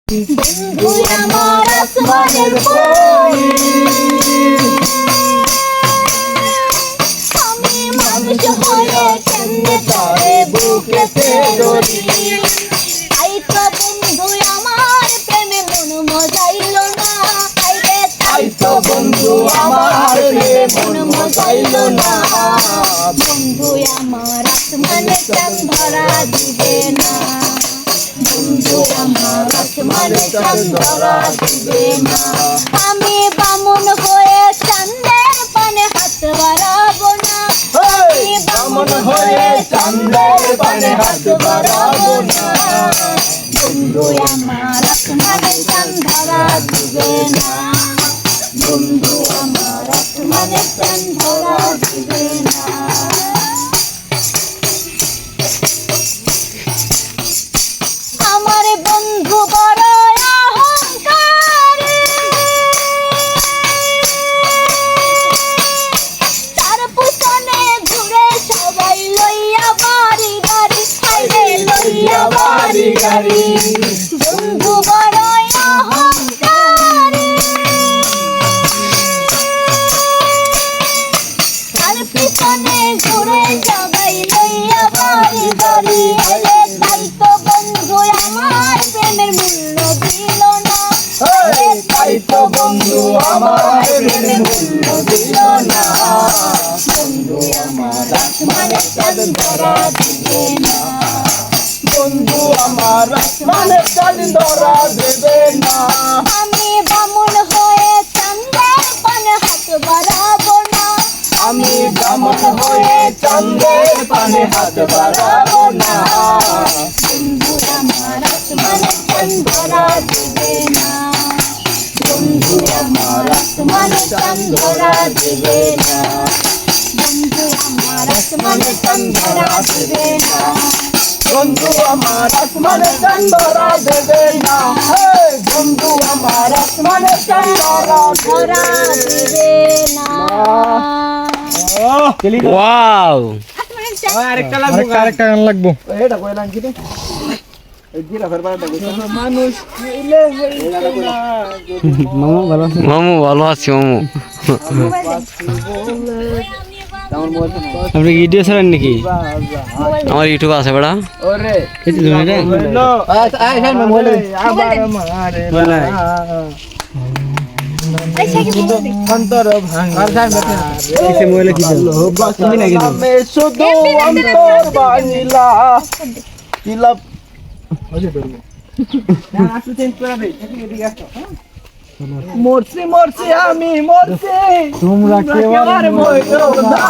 বন্ধু আমার আসমানের পরি, আমি মানুষ হয়ে কেমনে তরে বুকেতে ধরি। তাই তো বন্ধু আমার প্রেমে মন মজাইল না, তাই তো বন্ধু আমার প্রেমে মন মজাইল না। বন্ধু আমার আসমানে চাঁদ ধরা দিবে না, বন্ধু আমার আসমানে চাঁদ ধরা দিবে না। আমি বামুন হয়ে চাঁদের পানে হাত বাড়াবো না, আমি বামুন হয়ে চাঁদের পানে হাত বাড়াবো না। বন্ধু আমার আসমানে চাঁদ ধরা দিবে না, বন্ধু আমার আসমানে চাঁদ ধরা দিবে না। আমার বন্ধু বড় অহংকারী, তার পিছনে ঘুরে সবাই লইয়া বাড়ি গাড়ি, হাইরে লইয়া বাড়ি গাড়ি। বন্ধু বড় অহংকারী, তার পিছনে ঘুরে সবাই লইয়া বাড়ি গাড়ি। তাই তো বন্ধু আমার প্রেমের মূল্য দিল না, তাই তো বন্ধু আমার প্রেমের মূল্য দিল না। বন্ধু আমার আসমানে চাঁদ ধরা দিবে না, বন্ধু আমার আসমানে চাঁদ ধরা দিবে না। আমি বামুন হয়ে চাঁদের পানে হাত বাড়াবো না, আমি বামুন হয়ে চাঁদের পানে হাত বাড়াবো না। বন্ধু আমার আসমানে চাঁদ ধরা দিবে না, বন্ধু আমার আসমানে চাঁদ ধরা দিবে না, বন্ধু আমার আসমানে চাঁদ ধরা দিবে না, বন্ধু আমার আসমানে চাঁদ ধরা দেবে না। বন্ধু আমার আসমানে চাঁদ ধরা দিবে না। ওয়াও, আরেকটা লাগবো, আরেকটা গান লাগবো। এটা কই লাইন কিতে এই জিরা ফেরবারটা কইছ মানুষ হইলে হইছে না। মামু ভালো আছি? মামু ভালো আছি মামু। তেমন বলছ না আপনি ভিডিও ছাড়েন নাকি? আমার ইউটিউব আছে বড়া। ওরে কিছু তুমি রে? হ্যালো আই হ্যাঁ মোবাইল আবার মারে না অন্তর ভাঙা আর যাই মত কিসে মোবাইলে কি দাও? তুমি নাকি দাও? আমি শুধু অন্তর ভাঙিলা কিলা ওই ধরবে না আসু চেঞ্জ করে দেই ঠিক আছে মরছি মরছি আমি মরছি তোমরা কেউ আর মরছো না